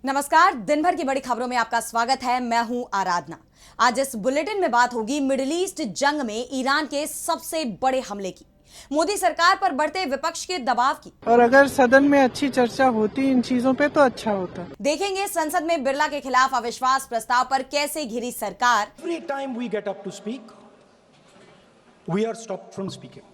नमस्कार। दिन भर की बड़ी खबरों में आपका स्वागत है। मैं हूं आराधना। आज इस बुलेटिन में बात होगी मिडिल ईस्ट जंग में ईरान के सबसे बड़े हमले की, मोदी सरकार पर बढ़ते विपक्ष के दबाव की, और अगर सदन में अच्छी चर्चा होती इन चीजों पे तो अच्छा होता। देखेंगे संसद में बिरला के खिलाफ अविश्वास प्रस्ताव पर कैसे घिरी सरकार। Every time we get up to speak, we are stopped from speaking.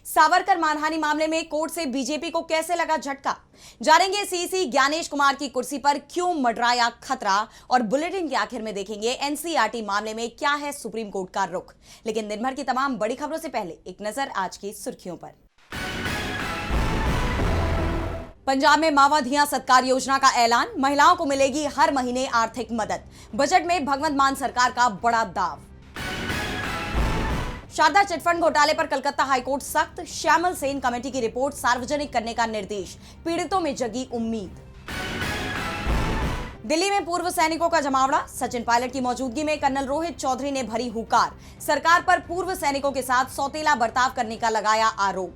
Savarkar मानहानि मामले में कोर्ट से बीजेपी को कैसे लगा झटका, जानेंगे सीसी ज्ञानेश कुमार की कुर्सी पर क्यों मंडराया खतरा, और बुलेटिन के आखिर में देखेंगे एनसीईआरटी मामले में क्या है सुप्रीम कोर्ट का रुख। लेकिन दिन भर की तमाम बड़ी खबरों से पहले एक नजर आज की सुर्खियों पर। पंजाब में मावा धिया सत्कार योजना का ऐलान, महिलाओं को मिलेगी हर महीने आर्थिक मदद। बजट में भगवंत मान सरकार का बड़ा दाव। शारदा चिटफंड घोटाले पर कलकत्ता हाईकोर्ट सख्त, श्यामल सेन कमेटी की रिपोर्ट सार्वजनिक करने का निर्देश, पीड़ितों में जगी उम्मीद। दिल्ली में पूर्व सैनिकों का जमावड़ा, सचिन पायलट की मौजूदगी में कर्नल रोहित चौधरी ने भरी हुंकार, सरकार पर पूर्व सैनिकों के साथ सौतेला बर्ताव करने का लगाया आरोप।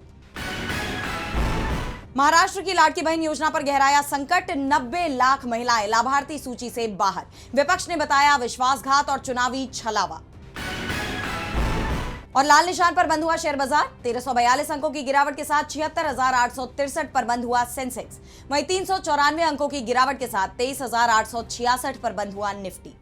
महाराष्ट्र की लाडकी बहन योजना पर गहराया संकट, 90 लाख महिलाएं लाभार्थी सूची से बाहर, विपक्ष ने बताया विश्वासघात और चुनावी छलावा। और लाल निशान पर बंद हुआ शेयर बाजार, 1342 अंकों की गिरावट के साथ 76,863 पर बंद हुआ सेंसेक्स, वहीं 394 अंकों की गिरावट के साथ 23,866 पर बंद हुआ निफ्टी।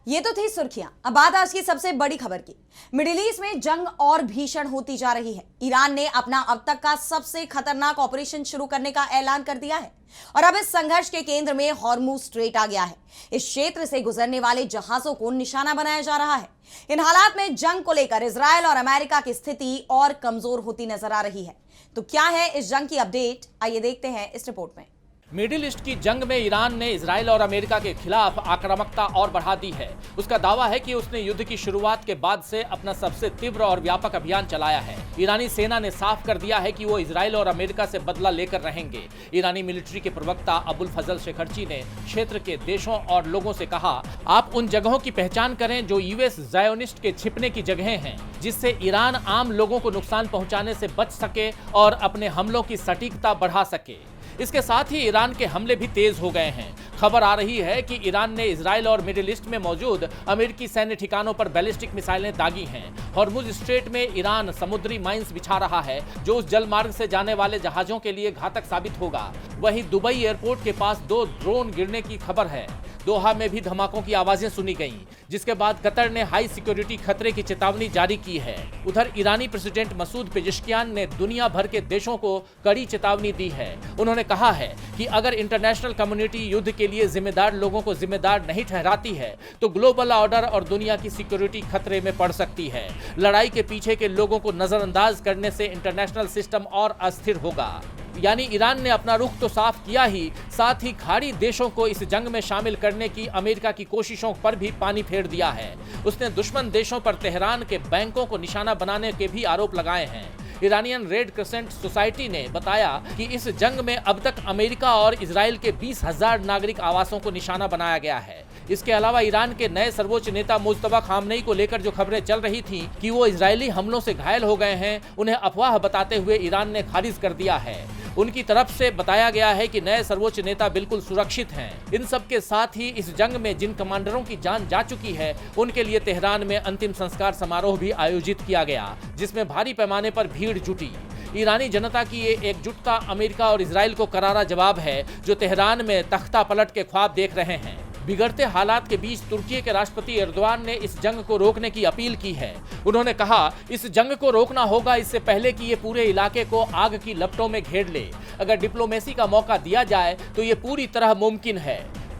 ये तो थी सुर्खियां। अब बात आज की सबसे बड़ी खबर की। मिडिल ईस्ट में जंग और भीषण होती जा रही है। ईरान ने अपना अब तक का सबसे खतरनाक ऑपरेशन शुरू करने का ऐलान कर दिया है और अब इस संघर्ष के केंद्र में हॉर्मुज स्ट्रेट आ गया है। इस क्षेत्र से गुजरने वाले जहाजों को निशाना बनाया जा रहा है। इन हालात में जंग को लेकर इजरायल और अमेरिका की स्थिति और कमजोर होती नजर आ रही है। तो क्या है इस जंग की अपडेट, आइए देखते हैं इस रिपोर्ट में। मिडिल ईस्ट की जंग में ईरान ने इजराइल और अमेरिका के खिलाफ आक्रामकता और बढ़ा दी है। उसका दावा है कि उसने युद्ध की शुरुआत के बाद से अपना सबसे तीव्र और व्यापक अभियान चलाया है। ईरानी सेना ने साफ कर दिया है कि वो इजराइल और अमेरिका से बदला लेकर रहेंगे। ईरानी मिलिट्री के प्रवक्ता अबुल फजल शेखरची ने क्षेत्र के देशों और लोगों से कहा, आप उन जगहों की पहचान करें जो यूएस ज़ायोनिस्ट के छिपने की जगहें हैं, जिससे ईरान आम लोगों को नुकसान पहुंचाने से बच सके और अपने हमलों की सटीकता बढ़ा सके। इसके साथ ही ईरान के हमले भी तेज हो गए हैं। खबर आ रही है कि ईरान ने इजराइल और मिडिल ईस्ट में मौजूद अमेरिकी सैन्य ठिकानों पर बैलिस्टिक मिसाइलें दागी हैं। हॉर्मुज स्ट्रेट में ईरान समुद्री माइंस बिछा रहा है, जो उस जल मार्ग से जाने वाले जहाजों के लिए घातक साबित होगा। वहीं दुबई एयरपोर्ट के पास 2 ड्रोन गिरने की खबर है। दोहा में भी धमाकों की आवाजें सुनी गईं, जिसके बाद कतर ने हाई सिक्योरिटी खतरे की चेतावनी जारी की है। उधर ईरानी प्रेसिडेंट मसूद पेजेश्कियान ने दुनिया भर के देशों को कड़ी चेतावनी दी है। उन्होंने कहा है कि अगर इंटरनेशनल कम्युनिटी युद्ध के लिए जिम्मेदार लोगों को जिम्मेदार नहीं ठहराती है तो ग्लोबल ऑर्डर और दुनिया की सिक्योरिटी खतरे में पड़ सकती है। लड़ाई के पीछे के लोगों को नजरअंदाज करने से इंटरनेशनल सिस्टम और अस्थिर होगा। यानी ईरान ने अपना रुख तो साफ किया ही, साथ ही खाड़ी देशों को इस जंग में शामिल करने की अमेरिका की कोशिशों पर भी पानी फेर दिया है। उसने दुश्मन देशों पर तेहरान के बैंकों को निशाना बनाने के भी आरोप लगाए हैं। ईरानियन रेड क्रिसेंट सोसाइटी ने बताया कि इस जंग में अब तक अमेरिका और इजराइल के 20,000 नागरिक आवासों को निशाना बनाया गया है। इसके अलावा ईरान के नए सर्वोच्च नेता मुज्तबा खामनेई को लेकर जो खबरें चल रही थी कि वो इजरायली हमलों से घायल हो गए हैं, उन्हें अफवाह बताते हुए ईरान ने खारिज कर दिया है। उनकी तरफ से बताया गया है कि नए सर्वोच्च नेता बिल्कुल सुरक्षित हैं। इन सब के साथ ही इस जंग में जिन कमांडरों की जान जा चुकी है, उनके लिए तेहरान में अंतिम संस्कार समारोह भी आयोजित किया गया, जिसमें भारी पैमाने पर भीड़ जुटी। ईरानी जनता की ये एकजुटता अमेरिका और इजराइल को करारा जवाब है, जो तेहरान में तख्ता पलट के ख्वाब देख रहे हैं। बिगड़ते हालात के बीच तुर्की के राष्ट्रपति एर्दोआन ने इस जंग को रोकने की अपील की है। उन्होंने कहा, इस जंग को रोकना होगा इससे पहले कि ये पूरे इलाके को आग की लपटों में घेर ले। अगर डिप्लोमेसी का मौका दिया जाए तो ये पूरी तरह मुमकिन है।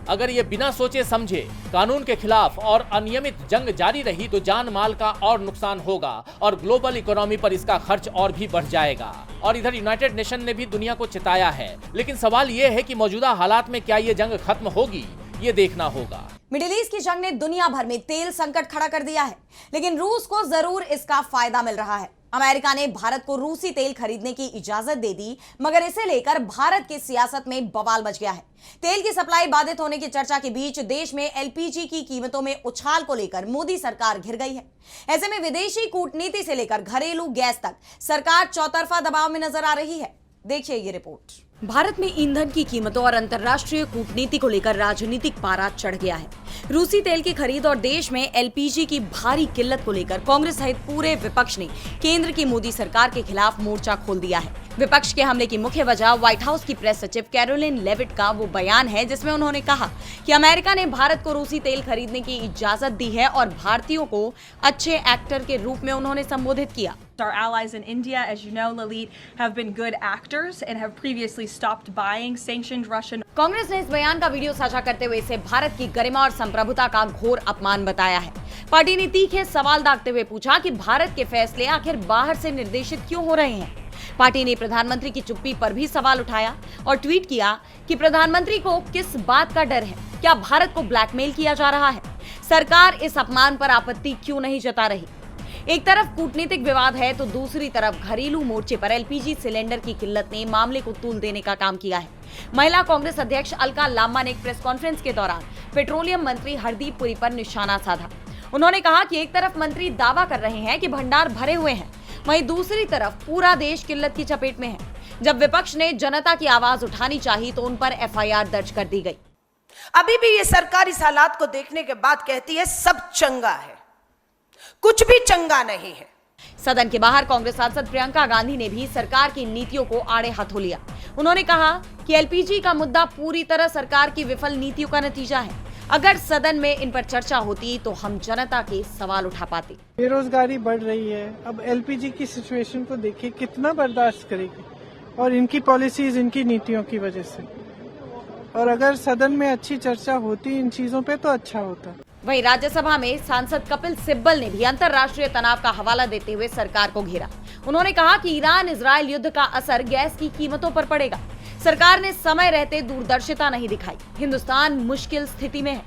अगर ये बिना सोचे समझे कानून के खिलाफ और अनियमित जंग जारी रही तो जान माल का और नुकसान होगा और ग्लोबल इकोनॉमी पर इसका खर्च और भी बढ़ जाएगा। और इधर यूनाइटेड नेशन ने भी दुनिया को चेताया है। लेकिन सवाल ये है कि मौजूदा हालात में क्या ये जंग खत्म होगी, ये देखना होगा। मिडिल ईस्ट की जंग ने दुनिया भर में तेल संकट खड़ा कर दिया है, लेकिन रूस को जरूर इसका फायदा मिल रहा है। अमेरिका ने भारत को रूसी तेल खरीदने की इजाजत दे दी, मगर इसे लेकर भारत की सियासत में बवाल मच गया है। तेल की सप्लाई बाधित होने की चर्चा के बीच देश में एलपीजी की कीमतों में उछाल को लेकर मोदी सरकार घिर गई है। ऐसे में विदेशी कूटनीति से लेकर घरेलू गैस तक सरकार चौतरफा दबाव में नजर आ रही है। देखिए ये रिपोर्ट। भारत में ईंधन की कीमतों और अंतर्राष्ट्रीय कूटनीति को लेकर राजनीतिक पारा चढ़ गया है। रूसी तेल की खरीद और देश में एलपीजी की भारी किल्लत को लेकर कांग्रेस सहित पूरे विपक्ष ने केंद्र की मोदी सरकार के खिलाफ मोर्चा खोल दिया है। विपक्ष के हमले की मुख्य वजह व्हाइट हाउस की प्रेस सचिव कैरोलिन लेविट का वो बयान है जिसमें उन्होंने कहा कि अमेरिका ने भारत को रूसी तेल खरीदने की इजाजत दी है और भारतीयों को अच्छे एक्टर के रूप में उन्होंने संबोधित किया। Our allies in India, as you know, Lalit, have been good actors and have previously stopped buying sanctioned Russian. Congress ने इस बयान का वीडियो साझा करते हुए इसे भारत की गरिमा और संप्रभुता का घोर अपमान बताया है। पार्टी ने तीखे सवाल दागते हुए पूछा कि भारत के फैसले आखिर बाहर से निर्देशित क्यों हो रहे हैं। पार्टी ने प्रधानमंत्री की चुप्पी पर भी सवाल उठाया और ट्वीट किया कि प्रधानमंत्री को किस बात का डर है, क्या भारत को ब्लैकमेल किया जा रहा है, सरकार इस अपमान पर आपत्ति क्यों नहीं जता रही। एक तरफ कूटनीतिक विवाद है तो दूसरी तरफ घरेलू मोर्चे पर एलपीजी सिलेंडर की किल्लत ने मामले को तूल देने का काम किया है। महिला कांग्रेस अध्यक्ष अलका लांबा ने एक प्रेस कॉन्फ्रेंस के दौरान पेट्रोलियम मंत्री हरदीप पुरी पर निशाना साधा। उन्होंने कहा कि एक तरफ मंत्री दावा कर रहे हैं कि भंडार भरे हुए हैं, वहीं दूसरी तरफ पूरा देश किल्लत की चपेट में है। जब विपक्ष ने जनता की आवाज उठानी चाहिए तो उन पर एफआईआर दर्ज कर दी गई। अभी भी ये सरकार इस हालात को देखने के बाद कहती है सब चंगा है, कुछ भी चंगा नहीं है। सदन के बाहर कांग्रेस सांसद प्रियंका गांधी ने भी सरकार की नीतियों को आड़े हाथों लिया। उन्होंने कहा कि एलपीजी का मुद्दा पूरी तरह सरकार की विफल नीतियों का नतीजा है। अगर सदन में इन पर चर्चा होती तो हम जनता के सवाल उठा पाते। बेरोजगारी बढ़ रही है, अब एलपीजी की सिचुएशन को देखिए, कितना बर्दाश्त करेगी, और इनकी पॉलिसीज, इनकी नीतियों की वजह से। और अगर सदन में अच्छी चर्चा होती इन चीजों पे तो अच्छा होता। वहीं राज्यसभा में सांसद कपिल सिब्बल ने भी अंतर्राष्ट्रीय तनाव का हवाला देते हुए सरकार को घेरा। उन्होंने कहा कि ईरान इजरायल युद्ध का असर गैस की कीमतों पर पड़ेगा। सरकार ने समय रहते दूरदर्शिता नहीं दिखाई, हिंदुस्तान मुश्किल स्थिति में है।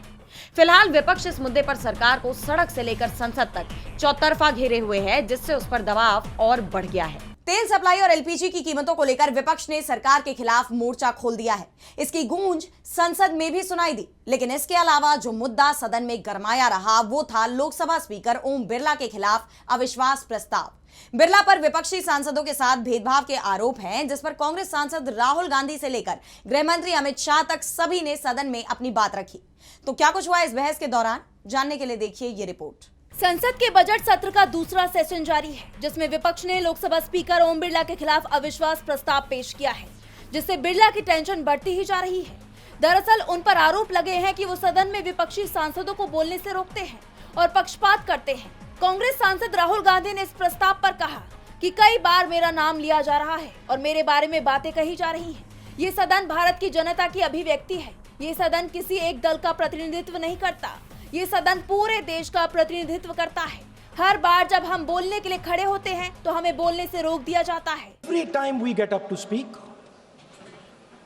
फिलहाल विपक्ष इस मुद्दे पर सरकार को सड़क से लेकर संसद तक चौतरफा घेरे हुए है, जिससे उस पर दबाव और बढ़ गया है। तेल सप्लाई और एलपीजी की कीमतों को लेकर विपक्ष ने सरकार के खिलाफ मोर्चा खोल दिया है। इसकी गूंज संसद में भी सुनाई दी, लेकिन इसके अलावा जो मुद्दा सदन में गरमाया रहा वो था लोकसभा स्पीकर ओम बिरला के खिलाफ अविश्वास प्रस्ताव। बिरला पर विपक्षी सांसदों के साथ भेदभाव के आरोप हैं, जिस पर कांग्रेस सांसद राहुल गांधी से लेकर गृह मंत्री अमित शाह तक सभी ने सदन में अपनी बात रखी। तो क्या कुछ हुआ इस बहस के दौरान, जानने के लिए देखिए ये रिपोर्ट। संसद के बजट सत्र का दूसरा सेशन जारी है, जिसमें विपक्ष ने लोकसभा स्पीकर ओम बिरला के खिलाफ अविश्वास प्रस्ताव पेश किया है, जिससे बिरला की टेंशन बढ़ती ही जा रही है। दरअसल उन पर आरोप लगे हैं कि वो सदन में विपक्षी सांसदों को बोलने से रोकते हैं और पक्षपात करते हैं। कांग्रेस सांसद राहुल गांधी ने इस प्रस्ताव पर कहा कि कई बार मेरा नाम लिया जा रहा है और मेरे बारे में बातें कही जा रही हैं। ये सदन भारत की जनता की अभिव्यक्ति है। ये सदन किसी एक दल का प्रतिनिधित्व नहीं करता, ये सदन पूरे देश का प्रतिनिधित्व करता है। हर बार जब हम बोलने के लिए खड़े होते हैं तो हमें बोलने से रोक दिया जाता है। Every time we get up to speak,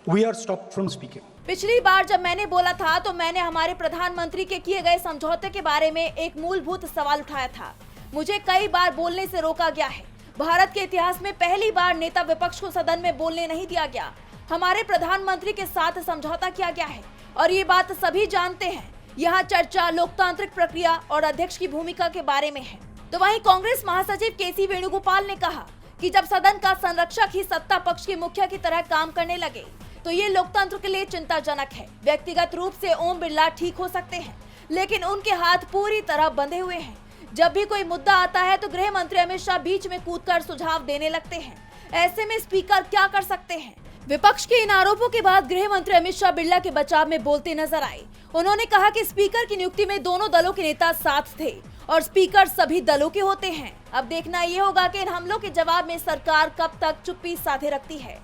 we are stopped from speaking. पिछली बार जब मैंने बोला था तो मैंने हमारे प्रधानमंत्री के किए गए समझौते के बारे में एक मूलभूत सवाल उठाया था। मुझे कई बार बोलने से रोका गया है। भारत के इतिहास में पहली बार नेता विपक्ष को सदन में बोलने नहीं दिया गया। हमारे प्रधानमंत्री के साथ समझौता किया गया है और ये बात सभी जानते हैं। यहाँ चर्चा लोकतांत्रिक प्रक्रिया और अध्यक्ष की भूमिका के बारे में है। तो वहीं कांग्रेस महासचिव केसी वेणुगोपाल ने कहा कि जब सदन का संरक्षक ही सत्ता पक्ष के मुखिया की तरह काम करने लगे तो ये लोकतंत्र के लिए चिंताजनक है। व्यक्तिगत रूप से ओम बिरला ठीक हो सकते हैं, लेकिन उनके हाथ पूरी तरह बंधे हुए हैं। जब भी कोई मुद्दा आता है तो गृह मंत्री अमित शाह बीच में कूदकर सुझाव देने लगते हैं। ऐसे में स्पीकर क्या कर सकते हैं? विपक्ष के इन आरोपों के बाद गृह मंत्री अमित शाह बिरला के बचाव में बोलते नजर आए। उन्होंने कहा कि स्पीकर की नियुक्ति में दोनों दलों के नेता साथ थे और स्पीकर सभी दलों के होते हैं। अब देखना ये होगा कि इन हमलों के जवाब में सरकार कब तक चुप्पी साधे रखती है।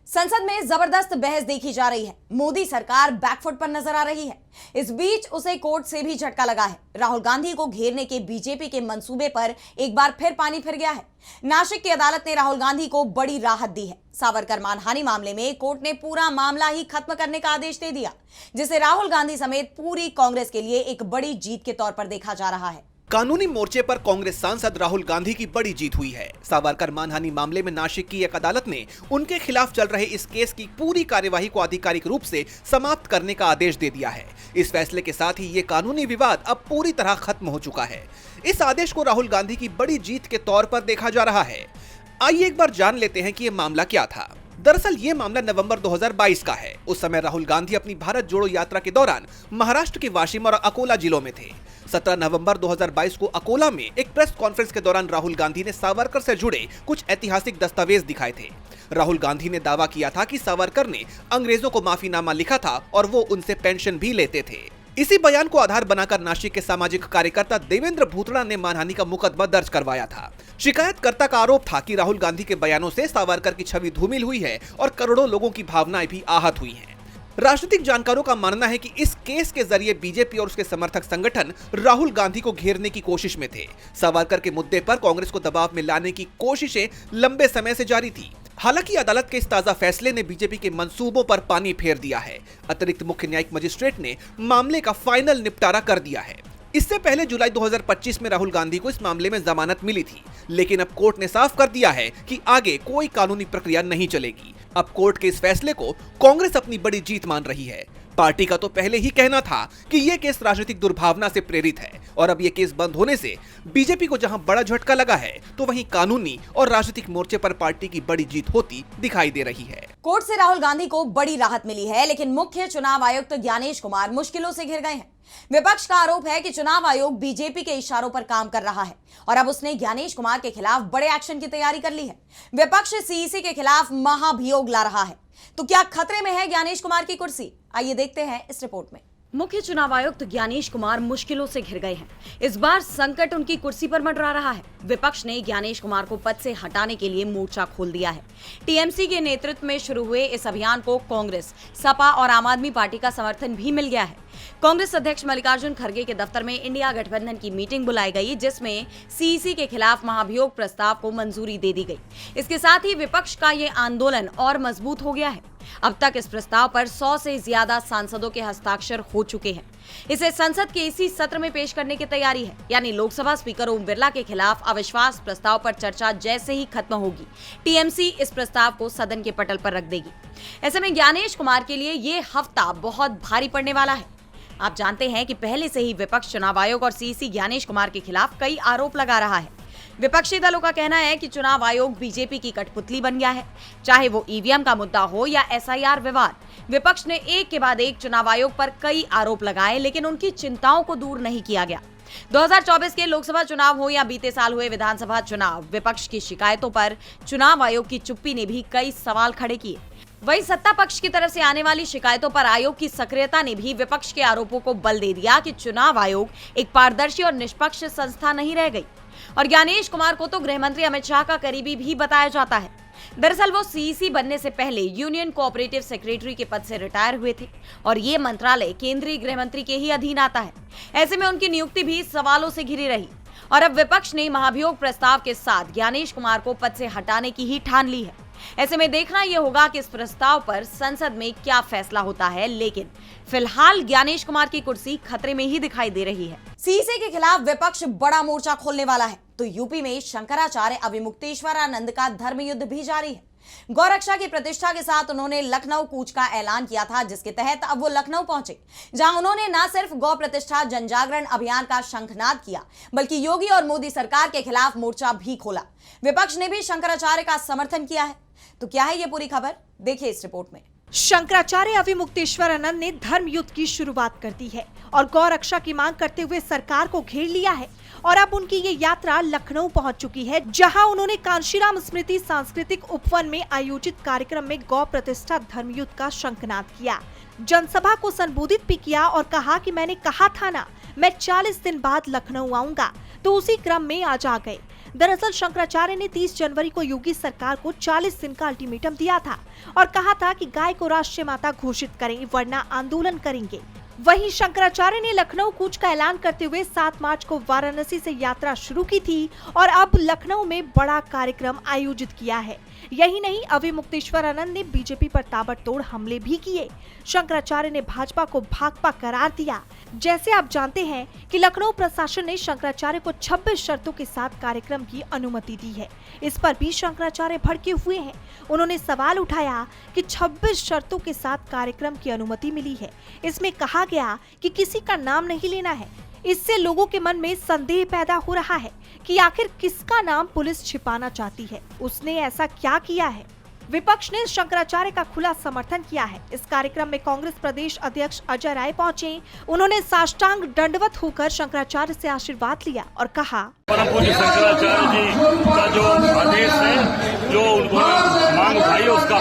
संसद में जबरदस्त बहस देखी जा रही है। मोदी सरकार बैकफुट पर नजर आ रही है। इस बीच उसे कोर्ट से भी झटका लगा है। राहुल गांधी को घेरने के बीजेपी के मंसूबे पर एक बार फिर पानी फिर गया है। नासिक की अदालत ने राहुल गांधी को बड़ी राहत दी है। सावरकर मानहानि मामले में कोर्ट ने पूरा मामला ही खत्म करने का आदेश दे दिया, जिसे राहुल गांधी समेत पूरी कांग्रेस के लिए एक बड़ी जीत के तौर पर देखा जा रहा है। कानूनी मोर्चे पर कांग्रेस सांसद राहुल गांधी की बड़ी जीत हुई है। सावरकर मानहानि मामले में नासिक की एक अदालत ने उनके खिलाफ चल रहे इस केस की पूरी कार्यवाही को आधिकारिक रूप से समाप्त करने का आदेश दे दिया है। इस फैसले के साथ ही ये कानूनी विवाद अब पूरी तरह खत्म हो चुका है। इस आदेश को राहुल गांधी की बड़ी जीत के तौर पर देखा जा रहा है। आइए एक बार जान लेते हैं कि ये मामला क्या था। दरअसल ये मामला नवंबर 2022 का है। उस समय राहुल गांधी अपनी भारत जोड़ो यात्रा के दौरान महाराष्ट्र के वाशिम और अकोला जिलों में थे। 17 नवंबर 2022 को अकोला में एक प्रेस कॉन्फ्रेंस के दौरान राहुल गांधी ने सावरकर से जुड़े कुछ ऐतिहासिक दस्तावेज दिखाए थे। राहुल गांधी ने दावा किया था कि सावरकर ने अंग्रेजों को माफीनामा लिखा था और वो उनसे पेंशन भी लेते थे। इसी बयान को आधार बनाकर नासिक के सामाजिक कार्यकर्ता देवेंद्र भूतड़ा ने मानहानि का मुकदमा दर्ज करवाया था। शिकायतकर्ता का आरोप था कि राहुल गांधी के बयानों से सावरकर की छवि धूमिल हुई है और करोड़ों लोगों की भावनाएं भी आहत हुई हैं। राजनीतिक जानकारों का मानना है कि इस केस के जरिए बीजेपी और उसके समर्थक संगठन राहुल गांधी को घेरने की कोशिश में थे। सावरकर के मुद्दे पर कांग्रेस को दबाव में लाने की कोशिशें लंबे समय से जारी थी। हालांकि अदालत के इस ताजा फैसले ने बीजेपी के मंसूबों पर पानी फेर दिया है। अतिरिक्त मुख्य न्यायिक मजिस्ट्रेट ने मामले का फाइनल निपटारा कर दिया है। इससे पहले जुलाई 2025 में राहुल गांधी को इस मामले में जमानत मिली थी, लेकिन अब कोर्ट ने साफ कर दिया है कि आगे कोई कानूनी प्रक्रिया नहीं चलेगी। अब कोर्ट के इस फैसले को कांग्रेस अपनी बड़ी जीत मान रही है। पार्टी का तो पहले ही कहना था कि ये केस राजनीतिक दुर्भावना से प्रेरित है और अब ये केस बंद होने से बीजेपी को जहां बड़ा झटका लगा है, तो वहीं कानूनी और राजनीतिक मोर्चे पर पार्टी की बड़ी जीत होती दिखाई दे रही है। कोर्ट से राहुल गांधी को बड़ी राहत मिली है, लेकिन मुख्य चुनाव आयुक्त ज्ञानेश कुमार मुश्किलों से घिर गए हैं। विपक्ष का आरोप है कि चुनाव आयोग बीजेपी के इशारों पर काम कर रहा है और अब उसने ज्ञानेश कुमार के खिलाफ बड़े एक्शन की तैयारी कर ली है। विपक्ष सीईसी के खिलाफ महाभियोग ला रहा है। तो क्या खतरे में है ज्ञानेश कुमार की कुर्सी? आइए देखते हैं इस रिपोर्ट में। मुख्य चुनाव आयुक्त ज्ञानेश कुमार मुश्किलों से घिर गए हैं। इस बार संकट उनकी कुर्सी पर मंडरा रहा है। विपक्ष ने ज्ञानेश कुमार को पद से हटाने के लिए मोर्चा खोल दिया है। टीएमसी के नेतृत्व में शुरू हुए इस अभियान को कांग्रेस, सपा और आम आदमी पार्टी का समर्थन भी मिल गया है। कांग्रेस अध्यक्ष मल्लिकार्जुन खड़गे के दफ्तर में इंडिया गठबंधन की मीटिंग बुलाई गई, जिसमें सीईसी के खिलाफ महाभियोग प्रस्ताव को मंजूरी दे दी गई। इसके साथ ही विपक्ष का ये आंदोलन और मजबूत हो गया है। अब तक इस प्रस्ताव पर 100 से ज्यादा सांसदों के हस्ताक्षर हो चुके हैं। इसे संसद के इसी सत्र में पेश करने की तैयारी है, यानी लोकसभा स्पीकर ओम बिरला के खिलाफ अविश्वास प्रस्ताव पर चर्चा जैसे ही खत्म होगी, टीएमसी इस प्रस्ताव को सदन के पटल पर रख देगी। ऐसे में ज्ञानेश कुमार के लिए ये हफ्ता बहुत भारी पड़ने वाला है। आप जानते हैं कि पहले से ही विपक्ष चुनाव आयोग और सीईसी ज्ञानेश कुमार के खिलाफ कई आरोप लगा रहा है। विपक्षी दलों का कहना है कि चुनाव आयोग बीजेपी की कठपुतली बन गया है, चाहे वो ईवीएम का मुद्दा हो या एसआईआर विवाद। विपक्ष ने एक के बाद एक चुनाव आयोग पर कई आरोप लगाए, लेकिन उनकी चिंताओं को दूर नहीं किया गया। 2024 के लोकसभा चुनाव हो या बीते साल हुए विधानसभा चुनाव, विपक्ष की शिकायतों पर चुनाव आयोग की चुप्पी ने भी कई सवाल खड़े किए। वहीं सत्ता पक्ष की तरफ से आने वाली शिकायतों पर आयोग की सक्रियता ने भी विपक्ष के आरोपों को बल दे दिया कि चुनाव आयोग एक पारदर्शी और निष्पक्ष संस्था नहीं रह गई। और ज्ञानेश कुमार को तो गृह मंत्री अमित शाह का करीबी भी बताया जाता है। दरअसल वो सीईसी बनने से पहले यूनियन कोऑपरेटिव सेक्रेटरी के पद से रिटायर हुए थे और ये मंत्रालय केंद्रीय गृह मंत्री के ही अधीन आता है। ऐसे में उनकी नियुक्ति भी सवालों से घिरी रही और अब विपक्ष ने महाभियोग प्रस्ताव के साथ ज्ञानेश कुमार को पद से हटाने की ही ठान ली है। ऐसे में देखना यह होगा कि इस प्रस्ताव पर संसद में क्या फैसला होता है, लेकिन फिलहाल ज्ञानेश कुमार की कुर्सी खतरे में ही दिखाई दे रही है। सीईसी के खिलाफ विपक्ष बड़ा मोर्चा खोलने वाला है, तो यूपी में शंकराचार्य अभिमुक्तेश्वरानंद का धर्म युद्ध भी जारी है। गौरक्षा की प्रतिष्ठा के साथ उन्होंने लखनऊ कूच का ऐलान किया था, जिसके तहत अब वो लखनऊ पहुंचे, जहां उन्होंने न सिर्फ गौ प्रतिष्ठा जनजागरण अभियान का शंखनाद किया, बल्कि योगी और मोदी सरकार के खिलाफ मोर्चा भी खोला। विपक्ष ने भी शंकराचार्य का समर्थन किया है। तो क्या है ये पूरी खबर, देखिए इस रिपोर्ट में। शंकराचार्य अभिमुक्तेश्वरानंद ने धर्म युद्ध की शुरुआत कर दी है और गौ रक्षा की मांग करते हुए सरकार को घेर लिया है और अब उनकी ये यात्रा लखनऊ पहुंच चुकी है, जहां उन्होंने कांशीराम स्मृति सांस्कृतिक उपवन में आयोजित कार्यक्रम में गौ प्रतिष्ठा धर्म युद्ध का शंखनाद किया। जनसभा को संबोधित भी किया और कहा कि मैंने कहा था ना, मैं 40 दिन बाद लखनऊ आऊंगा, तो उसी क्रम में आज आ गए। दरअसल शंकराचार्य ने 30 जनवरी को योगी सरकार को 40 दिन का अल्टीमेटम दिया था और कहा था कि गाय को राष्ट्रीय माता घोषित करें, वरना आंदोलन करेंगे। वहीं शंकराचार्य ने लखनऊ कूच का ऐलान करते हुए 7 मार्च को वाराणसी से यात्रा शुरू की थी और अब लखनऊ में बड़ा कार्यक्रम आयोजित किया है। यही नहीं, अभिमुक्तेश्वरानंद ने बीजेपी पर ताबड़तोड़ हमले भी किए। शंकराचार्य ने भाजपा को भाकपा करार दिया। जैसे आप जानते हैं कि लखनऊ प्रशासन ने शंकराचार्य को 26 शर्तों के साथ कार्यक्रम की अनुमति दी है। इस पर भी शंकराचार्य भड़के हुए हैं। उन्होंने सवाल उठाया कि 26 शर्तों के साथ कार्यक्रम की अनुमति मिली है, इसमें कहा गया कि किसी का नाम नहीं लेना है। इससे लोगों के मन में संदेह पैदा हो रहा है कि आखिर किसका नाम पुलिस छिपाना चाहती है, उसने ऐसा क्या किया है। विपक्ष ने शंकराचार्य का खुला समर्थन किया है। इस कार्यक्रम में कांग्रेस प्रदेश अध्यक्ष अजय राय पहुंचे। उन्होंने साष्टांग दंडवत होकर शंकराचार्य से आशीर्वाद लिया और कहा, परम पूज्य शंकराचार्य जी का जो आदेश है, जो उन्होंने मांग उठाई उसका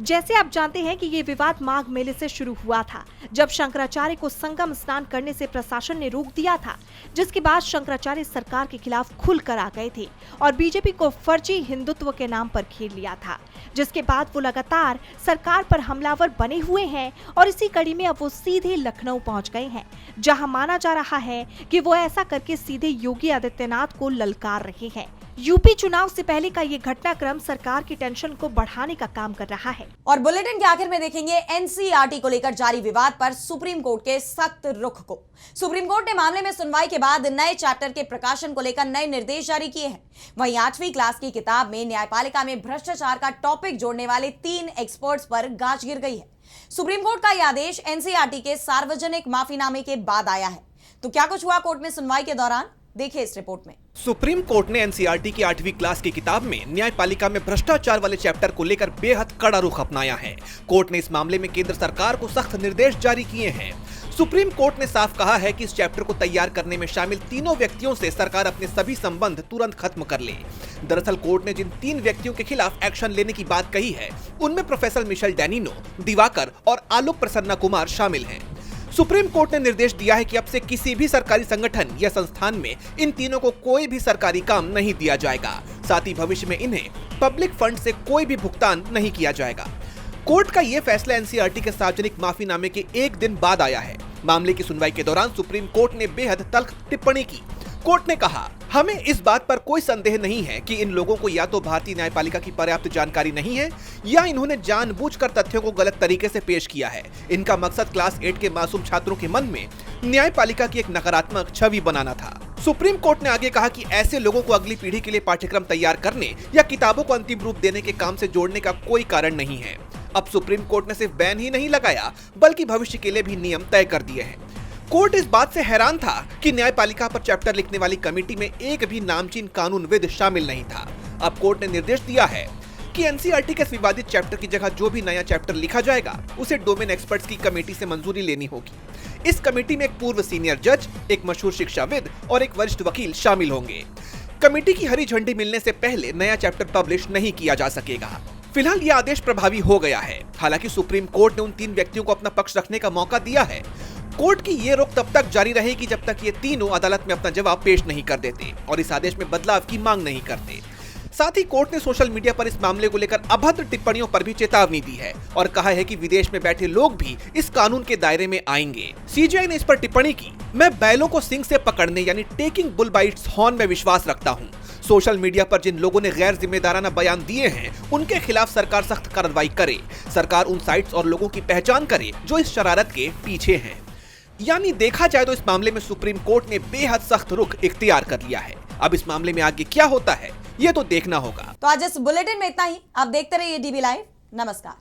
जैसे आप जानते हैं कि ये विवाद माघ मेले से शुरू हुआ था, जब शंकराचार्य को संगम स्नान करने से प्रशासन ने रोक दिया था, जिसके बाद शंकराचार्य सरकार के खिलाफ खुलकर आ गए थे और बीजेपी को फर्जी हिंदुत्व के नाम पर घेर लिया था, जिसके बाद वो लगातार सरकार पर हमलावर बने हुए हैं और इसी कड़ी में अब वो सीधे लखनऊ पहुंच गए हैं, जहां माना जा रहा है कि वो ऐसा करके सीधे योगी आदित्यनाथ को ललकार रहे हैं। यूपी चुनाव से पहले का ये घटनाक्रम सरकार की टेंशन को बढ़ाने का काम कर रहा है। और बुलेटिन के आखिर में देखेंगे एनसीईआरटी को लेकर जारी विवाद पर सुप्रीम कोर्ट के सख्त रुख को। सुप्रीम कोर्ट ने मामले में सुनवाई के बाद नए चैप्टर के प्रकाशन को लेकर नए निर्देश जारी किए हैं। वहीं 8वीं क्लास की किताब में न्यायपालिका में भ्रष्टाचार का टॉपिक जोड़ने वाले 3 एक्सपर्ट्स पर गाज गिर गई है। सुप्रीम कोर्ट का यह आदेश एनसीईआरटी के सार्वजनिक माफीनामे के बाद आया है। तो क्या कुछ हुआ कोर्ट में सुनवाई के दौरान, देखिए इस रिपोर्ट में। सुप्रीम कोर्ट ने एनसीईआरटी की 8वीं क्लास की किताब में न्यायपालिका में भ्रष्टाचार वाले चैप्टर को लेकर बेहद कड़ा रुख अपनाया है। कोर्ट ने इस मामले में केंद्र सरकार को सख्त निर्देश जारी किए हैं। सुप्रीम कोर्ट ने साफ कहा है कि इस चैप्टर को तैयार करने में शामिल तीनों व्यक्तियों से सरकार अपने सभी संबंध तुरंत खत्म कर ले। दरअसल कोर्ट ने जिन 3 व्यक्तियों के खिलाफ एक्शन लेने की बात कही है, उनमें प्रोफेसर मिशेल डैनिनो, दिवाकर और आलोक प्रसन्ना कुमार शामिल हैं। सुप्रीम कोर्ट ने निर्देश दिया है कि अब से किसी भी सरकारी संगठन या संस्थान में इन तीनों को कोई भी सरकारी काम नहीं दिया जाएगा। साथ ही भविष्य में इन्हें पब्लिक फंड से कोई भी भुगतान नहीं किया जाएगा। कोर्ट का ये फैसला एनसीईआरटी के सार्वजनिक माफीनामे के 1 दिन बाद आया है। मामले की सुनवाई के दौरान सुप्रीम कोर्ट ने बेहद तल्ख टिप्पणी की। कोर्ट ने कहा, हमें इस बात पर कोई संदेह नहीं है कि इन लोगों को या तो भारतीय न्यायपालिका की पर्याप्त जानकारी नहीं है या इन्होंने जानबूझकर तथ्यों को गलत तरीके से पेश किया है। इनका मकसद क्लास 8 के मासूम छात्रों के मन में न्यायपालिका की एक नकारात्मक छवि बनाना था। सुप्रीम कोर्ट ने आगे कहा कि ऐसे लोगों को अगली पीढ़ी के लिए पाठ्यक्रम तैयार करने या किताबों को अंतिम रूप देने के काम से जोड़ने का कोई कारण नहीं है। अब सुप्रीम कोर्ट ने सिर्फ बैन ही नहीं लगाया, बल्कि भविष्य के लिए भी नियम तय कर दिए हैं। कोर्ट इस बात से हैरान था कि न्यायपालिका पर चैप्टर लिखने वाली कमेटी में एक भी नामचीन कानूनविद शामिल नहीं था। अब कोर्ट ने निर्देश दिया है कि एनसीईआरटी के विवादित चैप्टर की जगह जो भी नया चैप्टर लिखा जाएगा, उसे डोमेन एक्सपर्ट्स की कमेटी से मंजूरी लेनी होगी। इस कमेटी में एक पूर्व सीनियर जज, एक मशहूर शिक्षाविद और एक वरिष्ठ वकील शामिल होंगे। कमेटी की हरी झंडी मिलने से पहले नया चैप्टर पब्लिश नहीं किया जा सकेगा। फिलहाल यह आदेश प्रभावी हो गया है। हालांकि सुप्रीम कोर्ट ने उन 3 व्यक्तियों को अपना पक्ष रखने का मौका दिया है। कोर्ट की ये रोक तब तक जारी रहेगी जब तक ये तीनों अदालत में अपना जवाब पेश नहीं कर देते और इस आदेश में बदलाव की मांग नहीं करते। साथ ही कोर्ट ने सोशल मीडिया पर इस मामले को लेकर अभद्र टिप्पणियों पर भी चेतावनी दी है और कहा है कि विदेश में बैठे लोग भी इस कानून के दायरे में आएंगे। सीजीआई ने इस पर टिप्पणी की, मैं बैलों को सींग से पकड़ने यानी taking bull bye it's horn में विश्वास रखता हूँ। सोशल मीडिया पर जिन लोगों ने गैर जिम्मेदाराना बयान दिए हैं, उनके खिलाफ सरकार सख्त कार्रवाई करे। सरकार उन साइट्स और लोगों की पहचान करे जो इस शरारत के पीछे हैं। यानी देखा जाए तो इस मामले में सुप्रीम कोर्ट ने बेहद सख्त रुख इख्तियार कर लिया है। अब इस मामले में आगे क्या होता है, ये तो देखना होगा। तो आज इस बुलेटिन में इतना ही। आप देखते रहिए डीबी लाइव। नमस्कार।